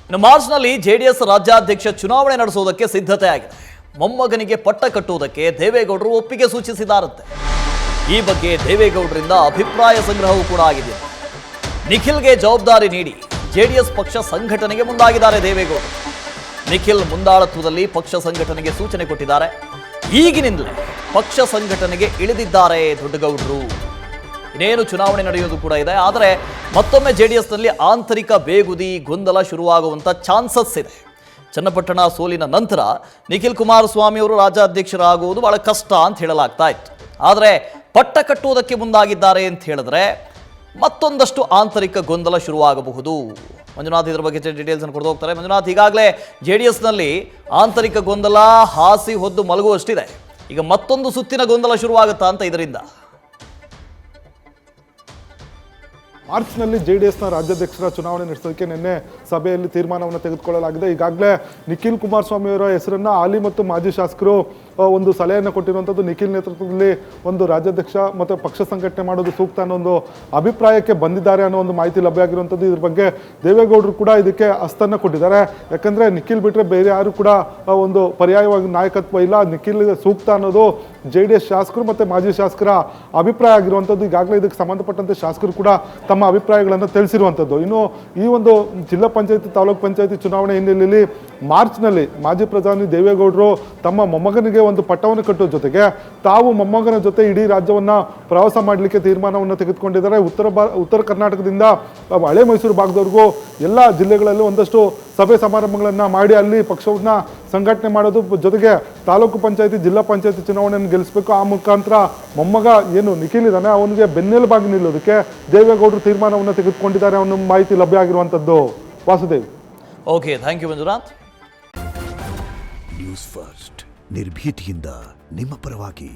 ಇನ್ನು ಮಾರ್ಚ್ನಲ್ಲಿ ಜೆಡಿಎಸ್ ರಾಜ್ಯಾಧ್ಯಕ್ಷ ಚುನಾವಣೆ ನಡೆಸುವುದಕ್ಕೆ ಸಿದ್ಧತೆ ಆಗಿದೆ. ಮೊಮ್ಮಗನಿಗೆ ಪಟ್ಟ ಕಟ್ಟುವುದಕ್ಕೆ ದೇವೇಗೌಡರು ಒಪ್ಪಿಗೆ ಸೂಚಿಸಿದ್ದಾರಂತೆ. ಈ ಬಗ್ಗೆ ದೇವೇಗೌಡರಿಂದ ಅಭಿಪ್ರಾಯ ಸಂಗ್ರಹವೂ ಕೂಡ ಆಗಿದೆ. ನಿಖಿಲ್ಗೆ ಜವಾಬ್ದಾರಿ ನೀಡಿ ಜೆಡಿಎಸ್ ಪಕ್ಷ ಸಂಘಟನೆಗೆ ಮುಂದಾಗಿದ್ದಾರೆ ದೇವೇಗೌಡರು. ನಿಖಿಲ್ ಮುಂದಾಳತ್ವದಲ್ಲಿ ಪಕ್ಷ ಸಂಘಟನೆಗೆ ಸೂಚನೆ ಕೊಟ್ಟಿದ್ದಾರೆ. ಈಗಿನಿಂದಲೇ ಪಕ್ಷ ಸಂಘಟನೆಗೆ ಇಳಿದಿದ್ದಾರೆ ದೊಡ್ಡಗೌಡರು. ಇನ್ನೇನು ಚುನಾವಣೆ ನಡೆಯೋದು ಕೂಡ ಇದೆ. ಆದರೆ ಮತ್ತೊಮ್ಮೆ ಜೆಡಿಎಸ್ನಲ್ಲಿ ಆಂತರಿಕ ಬೇಗುದಿ ಗೊಂದಲ ಶುರುವಾಗುವಂಥ ಚಾನ್ಸಸ್ ಇದೆ. ಚನ್ನಪಟ್ಟಣ ಸೋಲಿನ ನಂತರ ನಿಖಿಲ್ ಕುಮಾರಸ್ವಾಮಿ ಅವರು ರಾಜ್ಯಾಧ್ಯಕ್ಷರಾಗುವುದು ಬಹಳ ಕಷ್ಟ ಅಂತ ಹೇಳಲಾಗ್ತಾ ಇತ್ತು. ಆದರೆ ಪಟ್ಟ ಕಟ್ಟುವುದಕ್ಕೆ ಮುಂದಾಗಿದ್ದಾರೆ ಅಂತ ಹೇಳಿದ್ರೆ ಮತ್ತೊಂದಷ್ಟು ಆಂತರಿಕ ಗೊಂದಲ ಶುರುವಾಗಬಹುದು. ಮಂಜುನಾಥ್ ಇದರ ಬಗ್ಗೆ ಡೀಟೇಲ್ಸ್ ಅನ್ನು ಕೊಡ್ತಾ ಹೋಗ್ತಾರೆ. ಮಂಜುನಾಥ್, ಈಗಾಗಲೇ ಜೆಡಿಎಸ್ನಲ್ಲಿ ಆಂತರಿಕ ಗೊಂದಲ ಹಾಸಿ ಹೊದ್ದು ಮಲಗುವಷ್ಟಿದೆ. ಈಗ ಮತ್ತೊಂದು ಸುತ್ತಿನ ಗೊಂದಲ ಶುರುವಾಗುತ್ತಾ ಅಂತ ಇದರಿಂದ? ಮಾರ್ಚ್ನಲ್ಲಿ ಜೆಡಿಎಸ್ನ ರಾಜ್ಯಾಧ್ಯಕ್ಷರ ಚುನಾವಣೆ ನಡೆಸೋದಕ್ಕೆ ನಿನ್ನೆ ಸಭೆಯಲ್ಲಿ ತೀರ್ಮಾನವನ್ನು ತೆಗೆದುಕೊಳ್ಳಲಾಗಿದೆ. ಈಗಾಗಲೇ ನಿಖಿಲ್ ಕುಮಾರಸ್ವಾಮಿ ಅವರ ಹೆಸರನ್ನು ಹಾಲಿ ಮತ್ತು ಮಾಜಿ ಶಾಸಕರು ಒಂದು ಸಲಹೆಯನ್ನು ಕೊಟ್ಟಿರುವಂಥದ್ದು. ನಿಖಿಲ್ ನೇತೃತ್ವದಲ್ಲಿ ಒಂದು ರಾಜ್ಯಾಧ್ಯಕ್ಷ ಮತ್ತು ಪಕ್ಷ ಸಂಘಟನೆ ಮಾಡೋದು ಸೂಕ್ತ ಅನ್ನೋ ಒಂದು ಅಭಿಪ್ರಾಯಕ್ಕೆ ಬಂದಿದ್ದಾರೆ ಅನ್ನೋ ಒಂದು ಮಾಹಿತಿ ಲಭ್ಯ ಆಗಿರುವಂಥದ್ದು. ಇದ್ರ ಬಗ್ಗೆ ದೇವೇಗೌಡರು ಕೂಡ ಇದಕ್ಕೆ ಹಸ್ತನ್ನು ಕೊಟ್ಟಿದ್ದಾರೆ. ಯಾಕಂದರೆ ನಿಖಿಲ್ ಬಿಟ್ಟರೆ ಬೇರೆ ಯಾರು ಕೂಡ ಒಂದು ಪರ್ಯಾಯವಾಗಿ ನಾಯಕತ್ವ ಇಲ್ಲ. ನಿಖಿಲ್ ಸೂಕ್ತ ಅನ್ನೋದು ಜೆಡಿಎಸ್ ಶಾಸಕರು ಮತ್ತು ಮಾಜಿ ಶಾಸಕರ ಅಭಿಪ್ರಾಯ ಆಗಿರುವಂಥದ್ದು. ಈಗಾಗಲೇ ಇದಕ್ಕೆ ಸಂಬಂಧಪಟ್ಟಂತೆ ಶಾಸಕರು ಕೂಡ ತಮ್ಮ ಅಭಿಪ್ರಾಯಗಳನ್ನು ತಿಳಿಸಿರುವಂಥದ್ದು. ಇನ್ನು ಈ ಒಂದು ಜಿಲ್ಲಾ ಪಂಚಾಯತಿ ತಾಲೂಕು ಪಂಚಾಯತಿ ಚುನಾವಣೆ ಹಿನ್ನೆಲೆಯಲ್ಲಿ ಮಾರ್ಚ್ನಲ್ಲಿ ಮಾಜಿ ಪ್ರಧಾನಿ ದೇವೇಗೌಡರು ತಮ್ಮ ಮೊಮ್ಮಗನಿಗೆ ಒಂದು ಪಟ್ಟವನ್ನು ಕಟ್ಟುವ ಜೊತೆಗೆ ತಾವು ಮೊಮ್ಮಗನ ಜೊತೆ ಇಡೀ ರಾಜ್ಯವನ್ನು ಪ್ರವಾಸ ಮಾಡಲಿಕ್ಕೆ ತೀರ್ಮಾನವನ್ನು ತೆಗೆದುಕೊಂಡಿದ್ದಾರೆ. ಉತ್ತರ ಕರ್ನಾಟಕದಿಂದ ಹಳೆ ಮೈಸೂರು ಭಾಗದವರೆಗೂ ಎಲ್ಲ ಜಿಲ್ಲೆಗಳಲ್ಲೂ ಒಂದಷ್ಟು ಸಭೆ ಸಮಾರಂಭಗಳನ್ನು ಮಾಡಿ ಅಲ್ಲಿ ಪಕ್ಷವನ್ನು ಸಂಘಟನೆ ಮಾಡೋದು ಜೊತೆಗೆ ತಾಲೂಕು ಪಂಚಾಯತಿ ಜಿಲ್ಲಾ ಪಂಚಾಯತಿ ಚುನಾವಣೆಯನ್ನು ಗೆಲ್ಲಿಸಬೇಕು. ಆ ಮುಖಾಂತರ ಮೊಮ್ಮಗ ಏನು ನಿಖಿಲ್ ಇದ್ದಾನೆ ಅವನಿಗೆ ಬೆನ್ನೆಲುಬಾಗಿ ನಿಲ್ಲೋದಕ್ಕೆ ದೇವೇಗೌಡರು ತೀರ್ಮಾನವನ್ನು ತೆಗೆದುಕೊಂಡಿದ್ದಾರೆ ಅನ್ನೋ ಮಾಹಿತಿ ಲಭ್ಯ ಆಗಿರುವಂಥದ್ದು. Vasudev. Okay, thank you Manjunath. News first ನಿರ್ಭೀತಿಯಿಂದ ನಿಮ್ಮ ಪರವಾಗಿ.